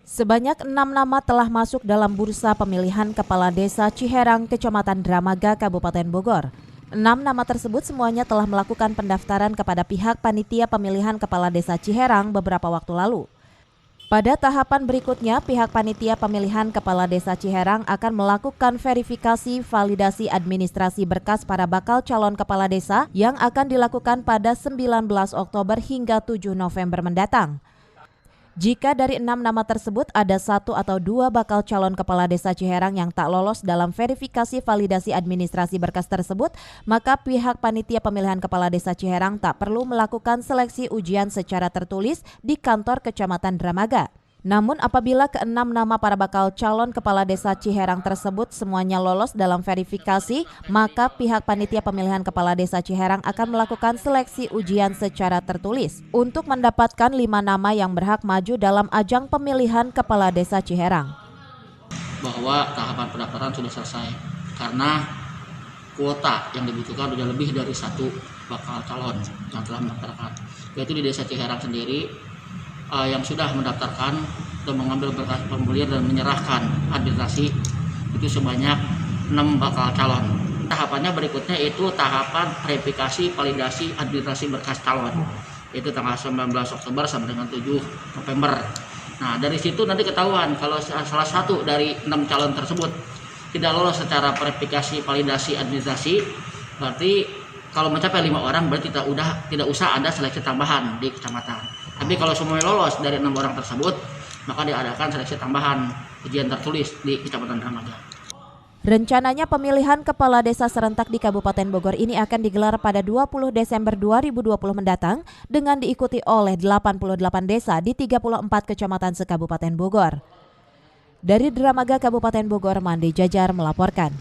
Sebanyak 6 nama telah masuk dalam bursa pemilihan Kepala Desa Ciherang, Kecamatan Dramaga, Kabupaten Bogor. 6 nama tersebut semuanya telah melakukan pendaftaran kepada pihak panitia pemilihan Kepala Desa Ciherang beberapa waktu lalu. Pada tahapan berikutnya, pihak panitia pemilihan Kepala Desa Ciherang akan melakukan verifikasi validasi administrasi berkas para bakal calon kepala desa yang akan dilakukan pada 19 Oktober hingga 7 November mendatang. Jika dari 6 nama tersebut ada 1 atau 2 bakal calon kepala desa Ciherang yang tak lolos dalam verifikasi validasi administrasi berkas tersebut, maka pihak panitia pemilihan kepala desa Ciherang tak perlu melakukan seleksi ujian secara tertulis di kantor Kecamatan Dramaga. Namun apabila ke-6 nama para bakal calon kepala desa Ciherang tersebut semuanya lolos dalam verifikasi, maka pihak panitia pemilihan kepala desa Ciherang akan melakukan seleksi ujian secara tertulis untuk mendapatkan 5 nama yang berhak maju dalam ajang pemilihan kepala desa Ciherang. Bahwa tahapan pendaftaran sudah selesai karena kuota yang dibutuhkan sudah lebih dari 1 bakal calon yang telah mendaftarkan, yaitu di desa Ciherang sendiri yang sudah mendaftarkan dan mengambil berkas pembelian dan menyerahkan administrasi itu sebanyak 6 bakal calon. Tahapannya berikutnya itu tahapan verifikasi validasi administrasi berkas calon, yaitu tanggal 19 Oktober sampai dengan 7 November. Nah, dari situ nanti ketahuan kalau salah satu dari 6 calon tersebut tidak lolos secara verifikasi validasi administrasi, berarti kalau mencapai 5 orang berarti tidak usah ada seleksi tambahan di kecamatan. Tapi kalau semuanya lolos dari 6 orang tersebut, maka diadakan seleksi tambahan ujian tertulis di Kecamatan Dramaga. Rencananya pemilihan kepala desa serentak di Kabupaten Bogor ini akan digelar pada 20 Desember 2020 mendatang dengan diikuti oleh 88 desa di 34 kecamatan se-Kabupaten Bogor. Dari Dramaga, Kabupaten Bogor, Mandi Jajar melaporkan.